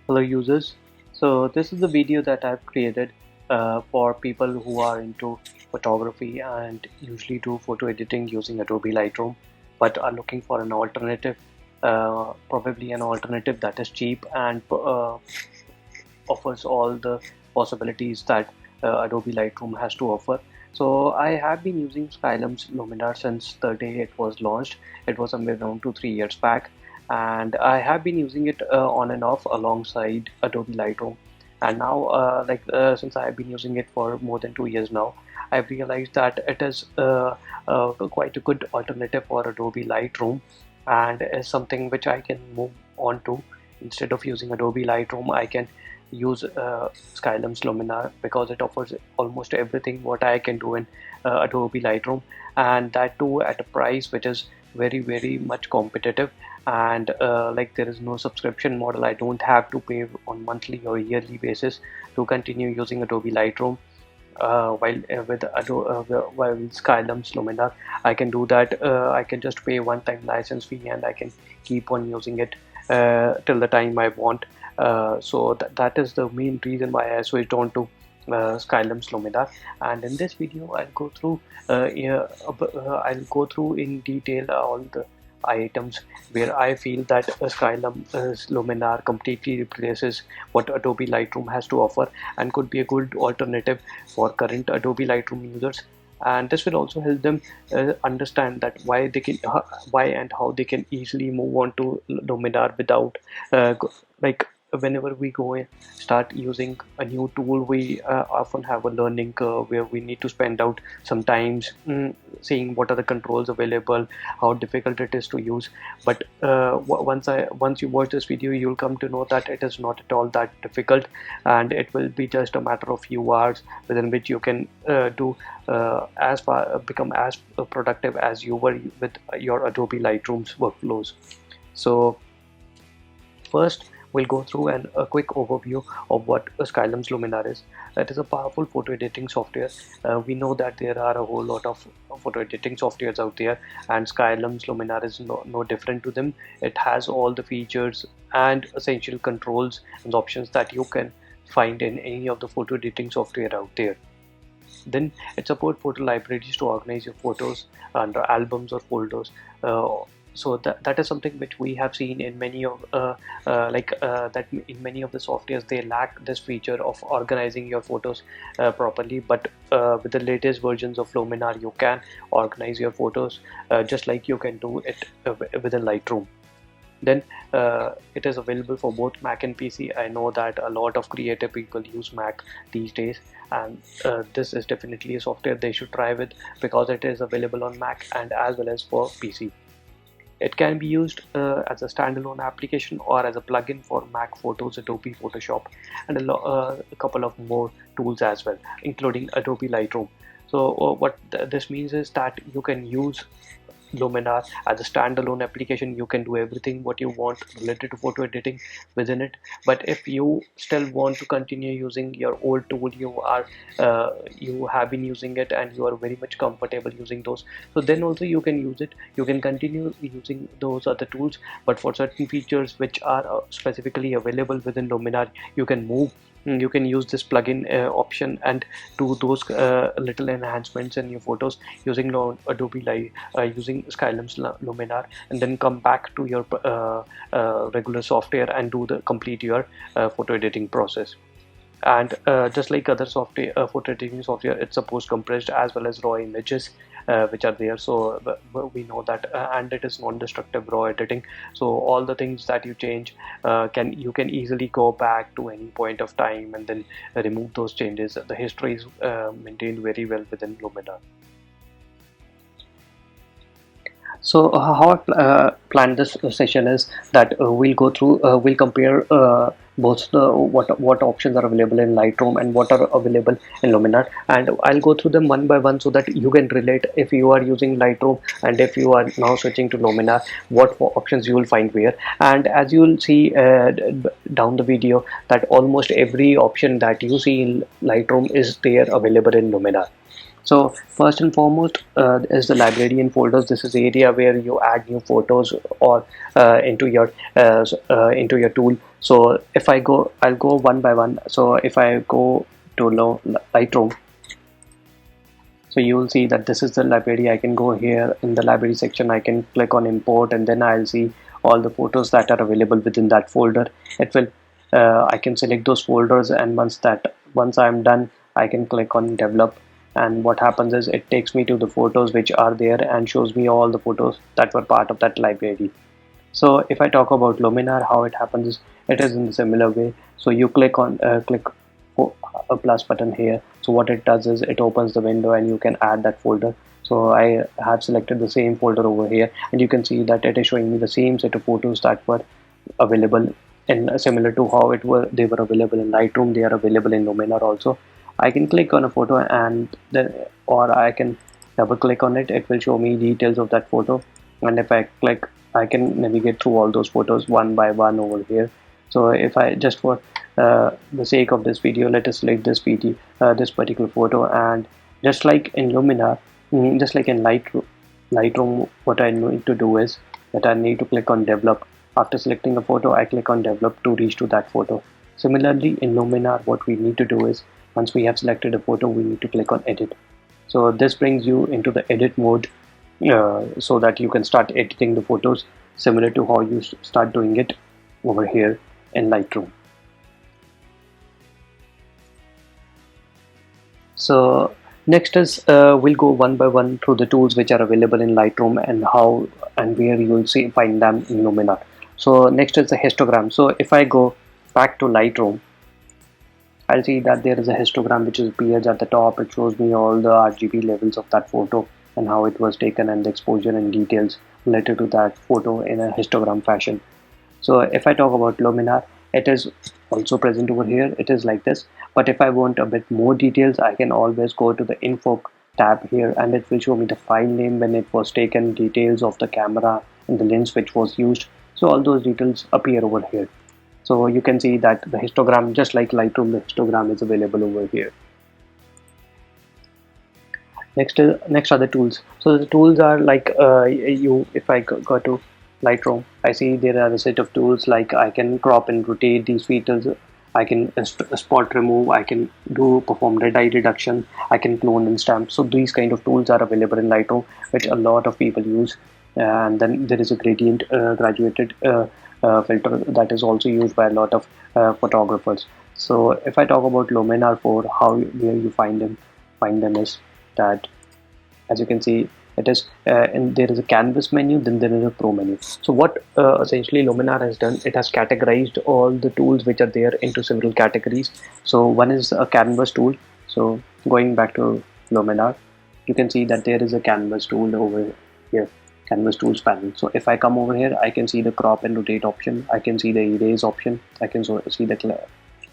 Hello users. So this is the video that I've created for people who are into photography and usually do photo editing using Adobe Lightroom, but are looking for an alternative, probably an alternative that is cheap and offers all the possibilities that Adobe Lightroom has to offer. So I have been using Skylum's Luminar since the day it was launched. It was somewhere around 2-3 years back, and I have been using it on and off alongside Adobe Lightroom. And now, since I have been using it for more than 2 years now, I've realized that it is quite a good alternative for Adobe Lightroom, and is something which I can move on to. Instead of using Adobe Lightroom, I can use Skylum's Luminar because it offers almost everything what I can do in Adobe Lightroom, and that too at a price which is very much competitive. And like there is no subscription model. I don't have to pay on monthly or yearly basis to continue using Adobe Lightroom. While Skylum's Luminar, I can do that. I can just pay one-time license fee and I can keep on using it till the time I want. So that is the main reason why I switched on to Skylum's Luminar. And in this video, I'll go through in detail all the items where I feel that Skylum's Luminar completely replaces what Adobe Lightroom has to offer and could be a good alternative for current Adobe Lightroom users. And this will also help them understand that why and how they can easily move on to Luminar without like whenever we go and start using a new tool, we often have a learning curve where we need to spend out some times seeing what are the controls available, how difficult it is to use. But once you watch this video, you'll come to know that it is not at all that difficult, and it will be just a matter of few hours within which you can become as productive as you were with your Adobe Lightroom's workflows. So first, we'll go through a quick overview of what Skylum's Luminar is. It is a powerful photo editing software. We know that there are a whole lot of photo editing softwares out there, and Skylum's Luminar is no different to them. It has all the features and essential controls and options that you can find in any of the photo editing software out there. Then it supports photo libraries to organize your photos under albums or folders. So that is something which we have seen in many of that in many of the softwares they lack this feature of organizing your photos properly. But with the latest versions of Luminar, you can organize your photos just like you can do it within Lightroom. Then it is available for both Mac and PC. I know that a lot of creative people use Mac these days, and this is definitely a software they should try with because it is available on Mac and as well as for PC. It can be used as a standalone application or as a plugin for Mac Photos, Adobe Photoshop, and a couple of more tools as well, including Adobe Lightroom. So what this means is that you can use Luminar as a standalone application. You can do everything what you want related to photo editing within it. But if you still want to continue using your old tool, you have been using it and you are very much comfortable using those, so then also you can use it. You can continue using those other tools, but for certain features which are specifically available within Luminar, you can move. You can use this plugin option and do those little enhancements in your photos using using Skylum's Luminar, and then come back to your regular software and complete your photo editing process. And just like other software photo editing software, it supports compressed as well as raw images which are there. So we know that, and it is non-destructive raw editing, so all the things that you change you can easily go back to any point of time and then remove those changes. The history is maintained very well within Luminar. So how I planned this session is that we'll compare both what options are available in Lightroom and what are available in Luminar, and I'll go through them one by one so that you can relate if you are using Lightroom and if you are now switching to Luminar, what options you will find where. And as you will see down the video, that almost every option that you see in Lightroom is there available in Luminar. So first and foremost is the library and folders. This is the area where you add new photos or into your tool. So if I'll go one by one. So if I go to Lightroom, so you will see that this is the library. I can go here in the library section. I can click on import, and then I'll see all the photos that are available within that folder. It will I can select those folders, and once I'm done, I can click on develop, and what happens is it takes me to the photos which are there and shows me all the photos that were part of that library. So if I talk about Luminar, how it happens is it is in a similar way. So you click a plus button here. So what it does is it opens the window and you can add that folder. So I have selected the same folder over here, and you can see that it is showing me the same set of photos that were available, and similar to how they were available in Lightroom, they are available in Luminar also. I can click on a photo, and then or I can double click on it. It will show me details of that photo, and if I click, I can navigate through all those photos one by one over here. So if I just for the sake of this video, let us select this particular photo, and just like in Luminar, just like in Lightroom, what I need to do is that I need to click on develop. After selecting a photo, I click on develop to reach to that photo. Similarly, in Luminar, what we need to do is once we have selected a photo, we need to click on edit. So this brings you into the edit mode, so that you can start editing the photos similar to how you start doing it over here in Lightroom. So next is we'll go one by one through the tools which are available in Lightroom and how and where you'll find them in Luminar. So next is the histogram. So if I go back to Lightroom, I'll see that there is a histogram which appears at the top. It shows me all the RGB levels of that photo and how it was taken and the exposure and details related to that photo in a histogram fashion. So if I talk about Luminar, it is also present over here. It is like this, but if I want a bit more details, I can always go to the info tab here, and it will show me the file name, when it was taken, details of the camera and the lens which was used. So all those details appear over here. So you can see that the histogram, just like Lightroom, the histogram is available over here. Next are the tools. So the tools are like if I go to Lightroom, I see there are a set of tools like I can crop and rotate these features. I can spot remove. I can perform red eye reduction. I can clone and stamp. So these kind of tools are available in Lightroom, which a lot of people use. And then there is a gradient graduated filter that is also used by a lot of photographers. So if I talk about Luminar 4, where you find them is that, as you can see, it is and there is a canvas menu, then there is a pro menu. So what essentially Luminar has done, it has categorized all the tools which are there into several categories. So one is a canvas tool. So going back to Luminar, you can see that there is a canvas tool over here, canvas tools panel. So if I come over here, I can see the crop and rotate option, I can see the erase option, I can see the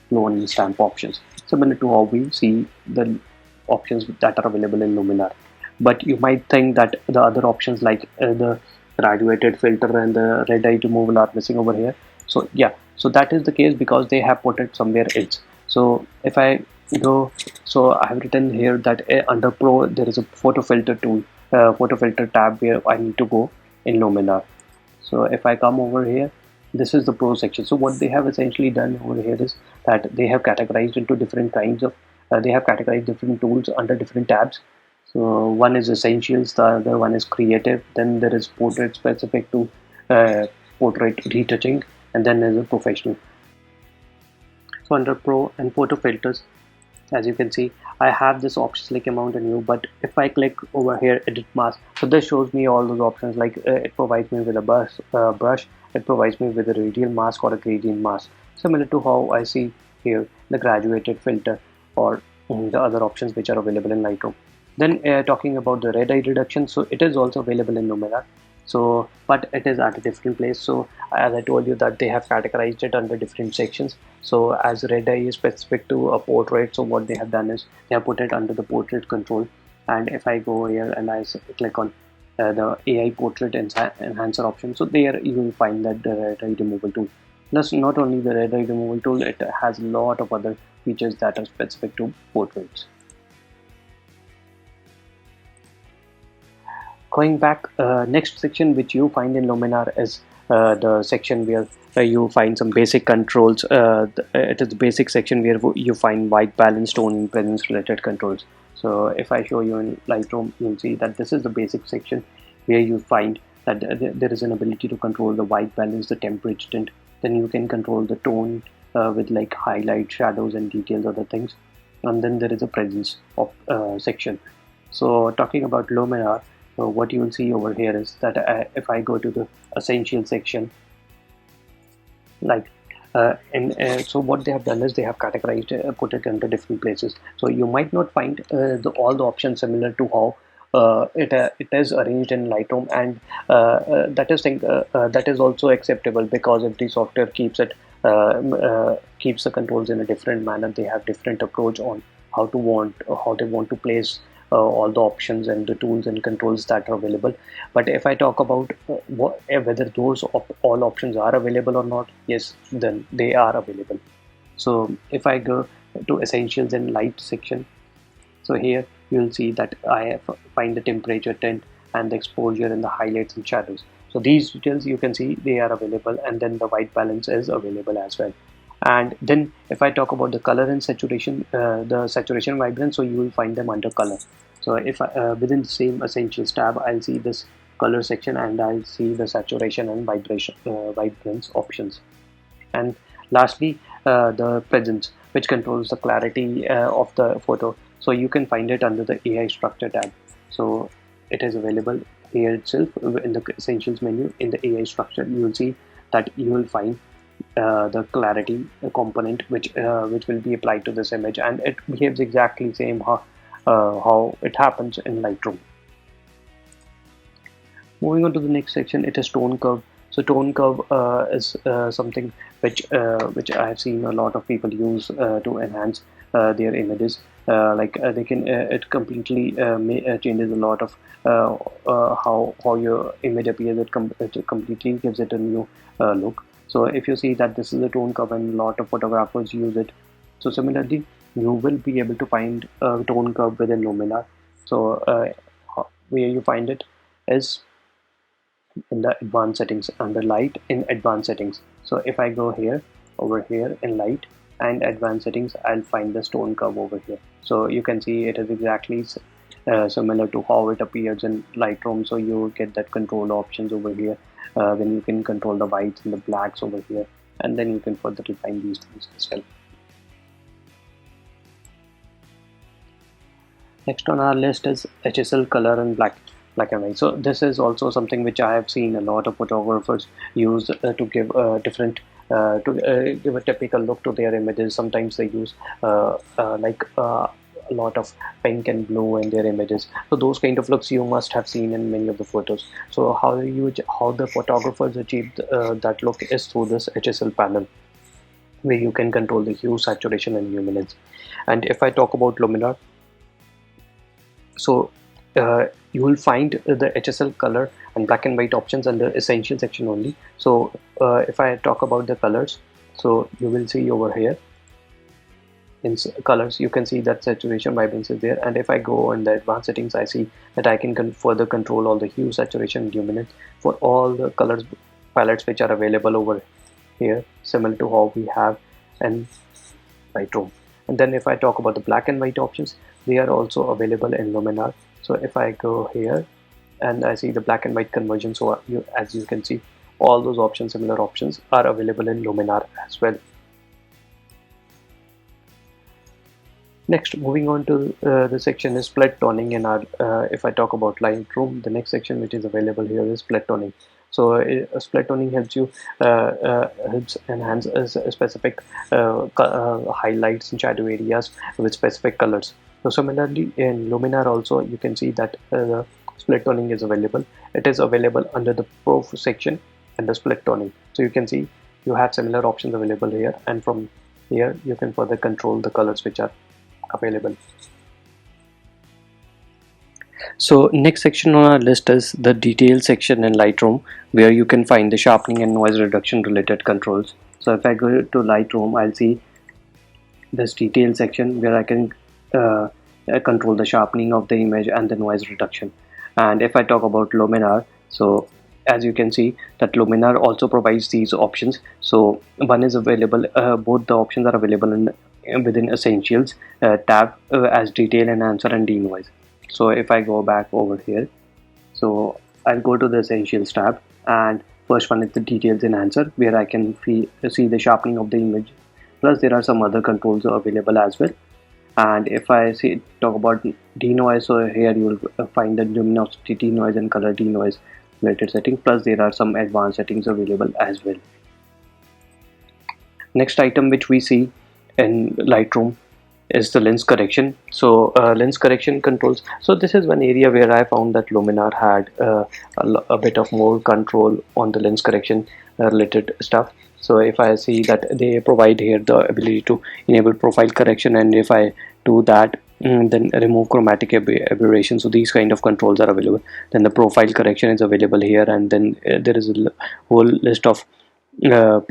clone and stamp options, similar to how we see the options that are available in Luminar. But you might think that the other options like the graduated filter and the red eye removal are missing over here. So yeah, so that is the case because they have put it somewhere else. So if I go, so I have written here that under Pro there is a photo filter tool, photo filter tab where I need to go in Luminar. So if I come over here, this is the Pro section. So what they have essentially done over here is that they have categorized into different kinds of they have categorized different tools under different tabs. So one is essentials, the other one is creative, then there is portrait specific to portrait retouching, and then there's a professional. So under Pro and photo filters, as you can see, I have this options like amount and hue, but if I click over here edit mask, so this shows me all those options like it provides me with a brush, it provides me with a radial mask or a gradient mask, similar to how I see here the graduated filter or the other options which are available in Lightroom. Then talking about the red eye reduction, so it is also available in Luminar, so but it is at a different place. So as I told you that they have categorized it under different sections. So as red eye is specific to a portrait, so what they have done is they have put it under the portrait control. And if I go here and I click on the AI portrait enhancer option, so there you will find that the red eye removal tool. Plus not only the red eye removal tool, it has a lot of other features that are specific to portraits. Going back, next section which you find in Luminar is the section where you find some basic controls. It is the basic section where you find white balance, tone, and presence related controls. So if I show you in Lightroom, you'll see that this is the basic section where you find that there is an ability to control the white balance, the temperature tint. Then you can control the tone with like highlight, shadows, and details, other things. And then there is a presence of section. So talking about Luminar, what you will see over here is that if I go to the essential section, like so what they have done is they have categorized put it into different places. So you might not find all the options similar to how it is arranged in Lightroom, and that is also acceptable, because if the software keeps the controls in a different manner, they have different approach on how they want to place all the options and the tools and controls that are available. But if I talk about whether all options are available or not, yes, then they are available. So if I go to essentials and light section, so here you'll see that I find the temperature, tint, and the exposure, and the highlights and shadows. So these details you can see they are available, and then the white balance is available as well. And then if I talk about the color and saturation, the saturation vibrance, so you will find them under color. So if within the same essentials tab, I'll see this color section, and I'll see the saturation and vibrance options. And lastly, the presence, which controls the clarity of the photo. So you can find it under the AI structure tab. So it is available here itself in the essentials menu. In the AI structure, you will see that you will find the clarity component which will be applied to this image, and it behaves exactly same how it happens in Lightroom. Moving on to the next section, it is tone curve. So tone curve is something which I have seen a lot of people use to enhance their images. They can it completely changes a lot of how your image appears. It completely gives it a new look. So if you see that this is a tone curve, and a lot of photographers use it. So similarly, you will be able to find a tone curve within Luminar. So where you find it is in the advanced settings, under light in advanced settings. So if I go here, over here in light and advanced settings, I'll find the tone curve over here. So you can see it is exactly similar to how it appears in Lightroom. So you get that control options over here. Then you can control the whites and the blacks over here, and then you can further refine these things as well. Next on our list is HSL color and black and white. So this is also something which I have seen a lot of photographers use to give different give a typical look to their images. Sometimes they use a lot of pink and blue in their images. So those kind of looks you must have seen in many of the photos. So how the photographers achieved that look is through this HSL panel, where you can control the hue, saturation, and luminance. And if I talk about Luminar, so you will find the HSL color and black and white options under essential section only. So if I talk about the colors, so you will see over here in colors, you can see that saturation, vibrance is there. And if I go in the advanced settings, I see that I can further control all the hue, saturation, and luminance for all the colors palettes which are available over here, similar to how we have in Lightroom. And then if I talk about the black and white options, they are also available in Luminar. So if I go here and I see the black and white conversion, so as you can see, all those options, similar options, are available in Luminar as well. Next, moving on to the section is split toning. And if I talk about Lightroom, the next section which is available here is split toning. So split toning helps you helps enhance a specific highlights and shadow areas with specific colors. So similarly in Luminar also you can see that the split toning is available. It is available under the Pro section and the split toning. So you can see you have similar options available here, and from here you can further control the colors which are available. So next section on our list is the detail section in Lightroom, where you can find the sharpening and noise reduction related controls. So if I go to Lightroom, I'll see this detail section where I can control the sharpening of the image and the noise reduction. And if I talk about Luminar, so as you can see that Luminar also provides these options. So one is available, both the options are available in within Essentials tab as detail enhancer and denoise. So if I go back over here, so I'll go to the Essentials tab, and first one is the details enhancer, where I can see the sharpening of the image. Plus there are some other controls available as well. And if I talk about denoise, so here you will find the luminosity denoise and color denoise related setting. Plus there are some advanced settings available as well. Next item which we see in Lightroom is the lens correction. So lens correction controls, so this is one area where I found that Luminar had a bit of more control on the lens correction related stuff. So if I see that they provide here the ability to enable profile correction, and if I do that, then remove chromatic aberration, so these kind of controls are available. Then the profile correction is available here, and then there is a whole list of uh,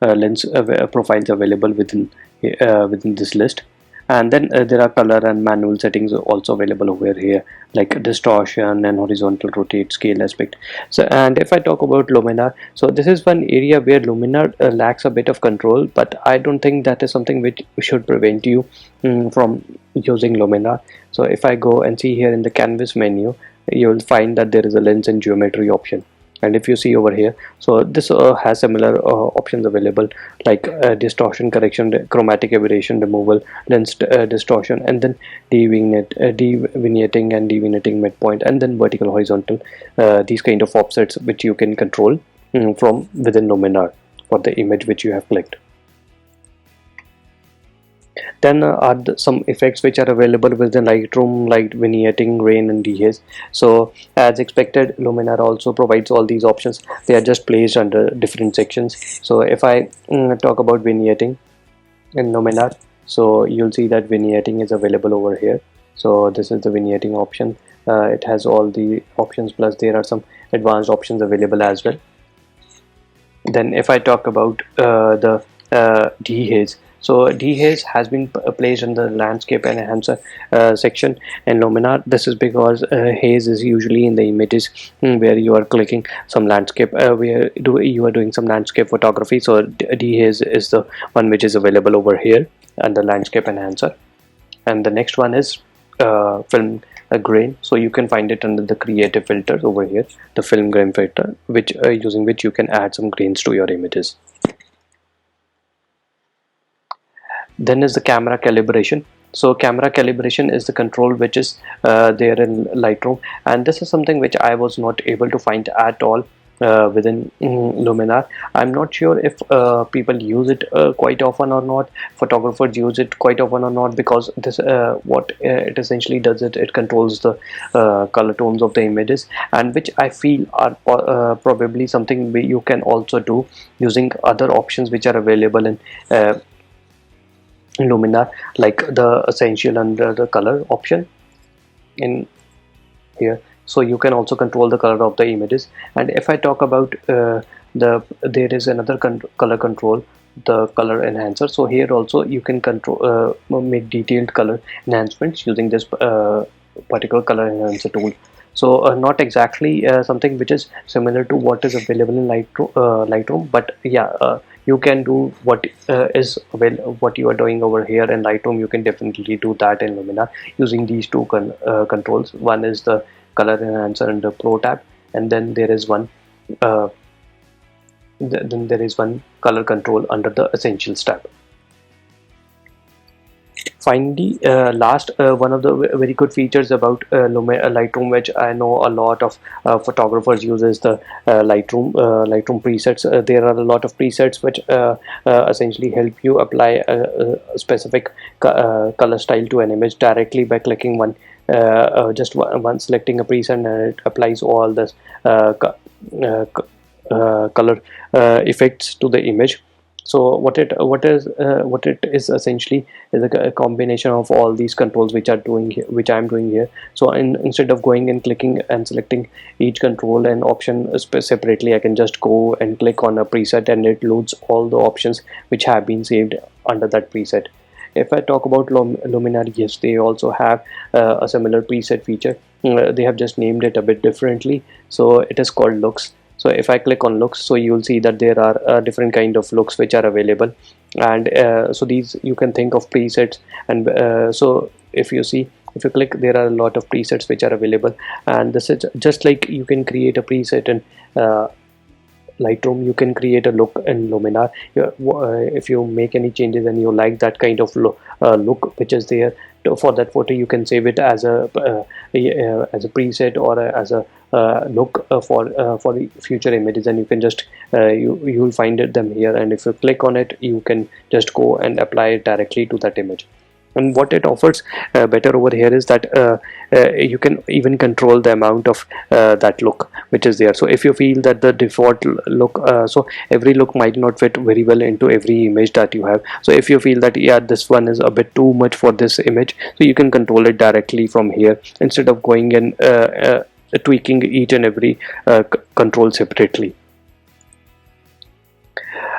lens profiles available within this list. And then there are color and manual settings also available over here, like distortion and horizontal rotate, scale, aspect. So, and if I talk about Luminar, so this is one area where Luminar lacks a bit of control, but I don't think that is something which should prevent you from using Luminar. So if I go and see here in the canvas menu, you will find that there is a lens and geometry option. And if you see over here, so this has similar options available, like distortion correction, chromatic aberration removal, lens distortion, and then devignetting and devignetting midpoint, and then vertical, horizontal, these kind of offsets which you can control from within Luminar for the image which you have clicked. Then are some effects which are available within Lightroom, like vignetting, rain, and dehaze. So as expected, Luminar also provides all these options. They are just placed under different sections. So if I talk about vignetting in Luminar, so you'll see that vignetting is available over here. So this is the vignetting option. It has all the options, plus there are some advanced options available as well. Then if I talk about the dehaze, so dehaze has been placed in the landscape and enhancer section in Luminar. This is because haze is usually in the images where you are clicking some landscape, where you are doing some landscape photography. So dehaze is the one which is available over here under landscape enhancer. And the next one is film grain. So you can find it under the creative filters over here, the film grain filter, which using which you can add some grains to your images. Then is the camera calibration. So camera calibration is the control which is there in Lightroom, and this is something which I was not able to find at all within Luminar. I'm not sure if people use it quite often or not, photographers use it quite often or not, because this what it essentially does, it controls the color tones of the images, and which I feel are probably something you can also do using other options which are available in Luminar, like the essential under the color option in here. So you can also control the color of the images. And if I talk about there is another color control, the color enhancer. So here also you can control make detailed color enhancements using this particular color enhancer tool. So not exactly something which is similar to what is available in Lightroom, but yeah, you can do what what you are doing over here in Lightroom. You can definitely do that in Luminar using these two controls. One is the color enhancer under Pro tab, and then there is one color control under the Essentials tab. Finally, last one of the very good features about Lightroom, which I know a lot of photographers use, is the Lightroom presets. There are a lot of presets which essentially help you apply a specific color style to an image directly by clicking just one selecting a preset, and it applies all this color effects to the image. So what it is essentially is a combination of all these controls which I'm doing here. So instead of going and clicking and selecting each control and option separately, I can just go and click on a preset, and it loads all the options which have been saved under that preset. if I talk about Luminar, yes, they also have a similar preset feature. They have just named it a bit differently, so it is called looks. So if I click on looks, so you'll see that there are different kind of looks which are available, and so these you can think of presets. And so if you see, if you click, there are a lot of presets which are available, and this is just like you can create a preset in Lightroom, you can create a look in Luminar. If you make any changes and you like that kind of look which is there for that photo, you can save it as a preset or as a look for the future images, and you can just you'll find them here, and if you click on it, you can just go and apply it directly to that image. And what it offers better over here is that you can even control the amount of that look which is there. So if you feel that the default look, so every look might not fit very well into every image that you have. So if you feel that, yeah, this one is a bit too much for this image, so you can control it directly from here instead of going and tweaking each and every control separately.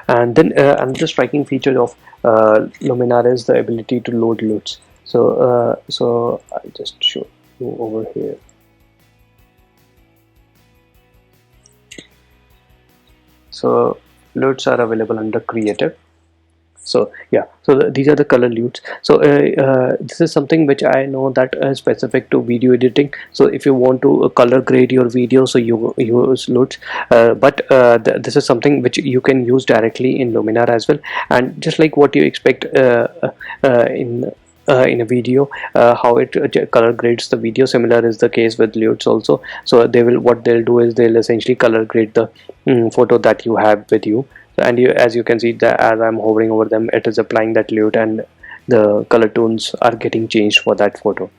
And then another striking feature of Luminar is the ability to load LUTs. So I'll just show you over here. So LUTs are available under creative. So yeah, so these are the color LUTs. So this is something which I know that is specific to video editing. So if you want to color grade your video, so you use LUTs, but this is something which you can use directly in Luminar as well. And just like what you expect in a video, how it color grades the video, similar is the case with LUTs also. So what they'll do is they'll essentially color grade the photo that you have with you. And as you can see, that as I'm hovering over them, it is applying that LUT, and the color tones are getting changed for that photo.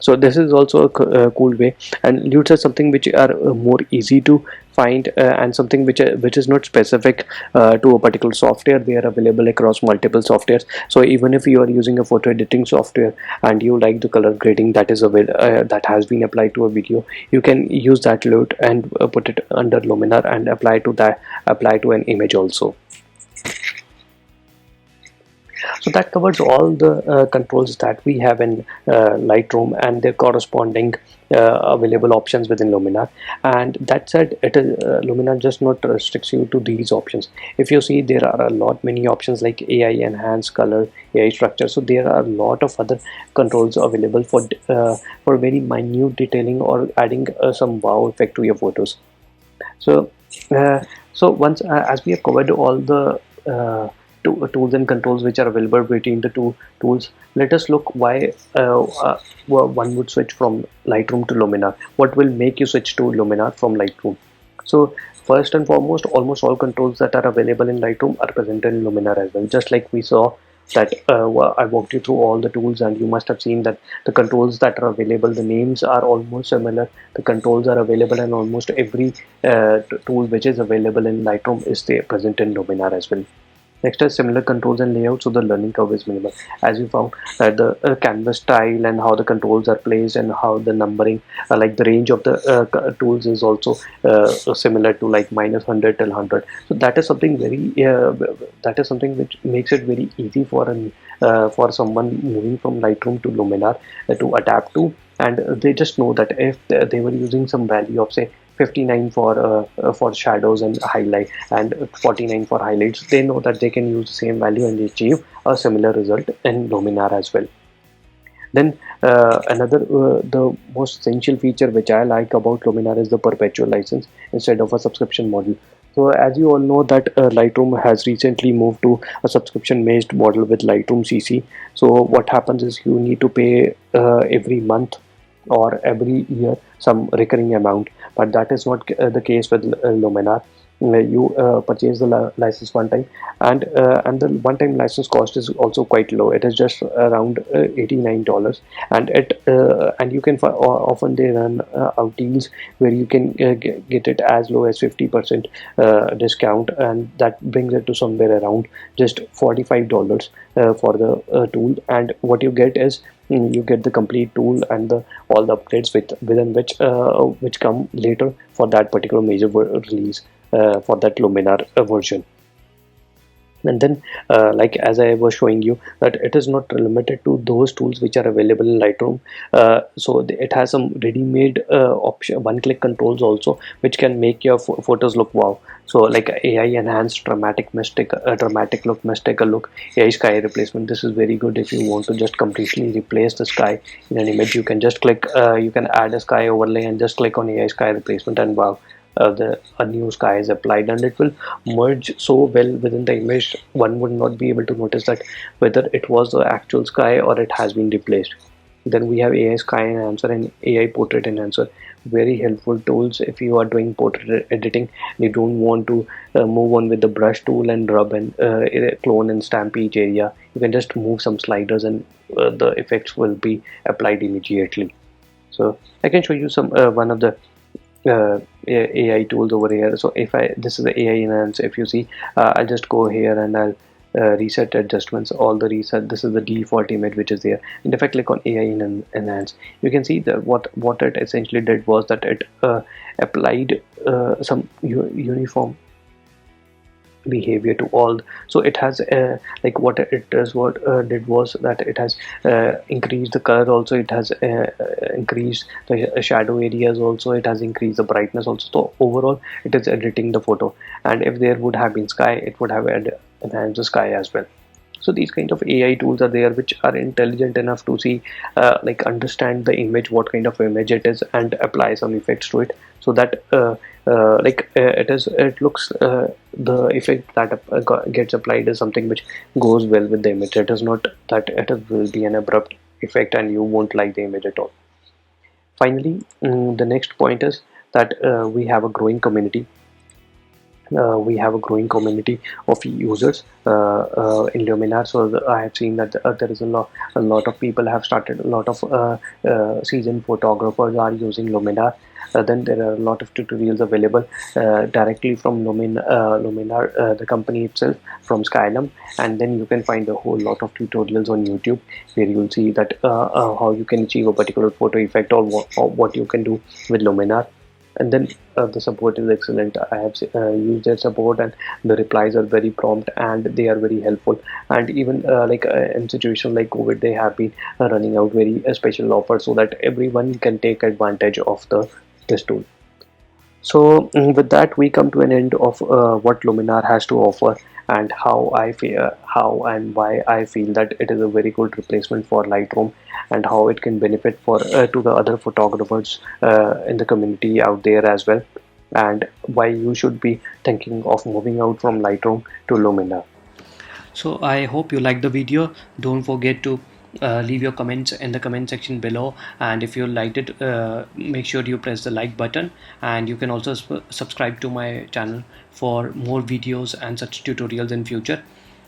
So this is also a cool way, and LUTs are something which are more easy to find, and something which is not specific to a particular software. They are available across multiple softwares. So even if you are using a photo editing software and you like the color grading that is that has been applied to a video, you can use that LUT and put it under Luminar and apply to an image also. So that covers all the controls that we have in Lightroom and their corresponding available options within Luminar. And that said, Luminar just not restricts you to these options. If you see, there are many options like AI enhance, color, AI structure. So there are a lot of other controls available for very minute detailing or adding some wow effect to your photos. So once as we have covered all the tools and controls which are available between the two tools, let us look why one would switch from Lightroom to Luminar. What will make you switch to Luminar from Lightroom? So first and foremost, almost all controls that are available in Lightroom are present in Luminar as well. Just like we saw that I walked you through all the tools, and you must have seen that the controls that are available, the names are almost similar. The controls are available in almost every tool which is available in Lightroom is present in Luminar as well. Next is similar controls and layout, so the learning curve is minimal. As you found, the canvas style and how the controls are placed and how the numbering, like the range of the tools is also similar to like -100 till 100. So that is something which makes it very easy for someone moving from Lightroom to Luminar to adapt to. And they just know that if they were using some value of say 59 for shadows and highlight and 49 for highlights, they know that they can use the same value and achieve a similar result in Luminar as well. Then the most essential feature which I like about Luminar is the perpetual license instead of a subscription model. So as you all know that Lightroom has recently moved to a subscription based model with Lightroom CC. So what happens is you need to pay every month or every year some recurring amount, but that is not the case with Luminar. You purchase the license one time, and the one-time license cost is also quite low. It is just around $89, and you can often they run out deals where you can get it as low as 50% discount, and that brings it to somewhere around just $45 for the tool. And what you get is you get the complete tool and all the upgrades within which come later for that particular major release for that Luminar version. And then like as I was showing you, that it is not limited to those tools which are available in Lightroom. It has some ready-made option one-click controls also, which can make your photos look wow. So like AI enhanced dramatic look, mystical look, AI sky replacement. This is very good if you want to just completely replace the sky in an image. You can just click, you can add a sky overlay and just click on AI sky replacement, and wow, a new sky is applied, and it will merge so well within the image. One would not be able to notice that whether it was the actual sky or it has been replaced. Then we have AI sky enhancer and AI portrait enhancer, very helpful tools if you are doing portrait editing and you don't want to move on with the brush tool and rub and clone and stamp each area. You can just move some sliders and the effects will be applied immediately. So I can show you some one of the AI tools over here. So if I, this is the AI enhance, if you see, I'll just go here and I'll reset adjustments, all the reset. This is the default image which is there, and if I click on AI enhance, you can see that what it essentially did was that it applied some uniform behavior to all. So it has like what it does, what did was that it has increased the color also, it has increased the shadow areas also, it has increased the brightness also. So overall it is editing the photo, and if there would have been sky, it would have enhanced the sky as well. So these kind of AI tools are there which are intelligent enough to see like understand the image, what kind of image it is, and apply some effects to it, so that it looks the effect that gets applied is something which goes well with the image. It is not that it will be an abrupt effect and you won't like the image at all. Finally, the next point is that we have a growing community. Of users in Luminar. So I have seen that there is a lot of people have started, a lot of seasoned photographers are using Luminar. Then there are a lot of tutorials available directly from Luminar, the company itself, from Skylum, and then you can find a whole lot of tutorials on YouTube where you will see that how you can achieve a particular photo effect, or what you can do with Luminar. And then the support is excellent. I have used their support, and the replies are very prompt and they are very helpful. And even in situation like COVID, they have been running out very special offers so that everyone can take advantage of this tool. So with that, we come to an end of what Luminar has to offer, and how and why I feel that it is a very good replacement for Lightroom, and how it can benefit for to the other photographers in the community out there as well, and why you should be thinking of moving out from Lightroom to Luminar. So I hope you liked the video. Don't forget to leave your comments in the comment section below, and if you liked it, make sure you press the like button, and you can also subscribe to my channel for more videos and such tutorials in future.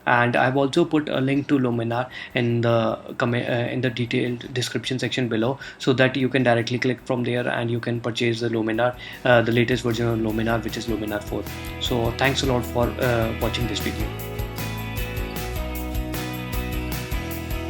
And I've also put a link to Luminar in the detailed description section below, so that you can directly click from there and you can purchase the Luminar, the latest version of Luminar, which is Luminar 4. So thanks a lot for watching this video.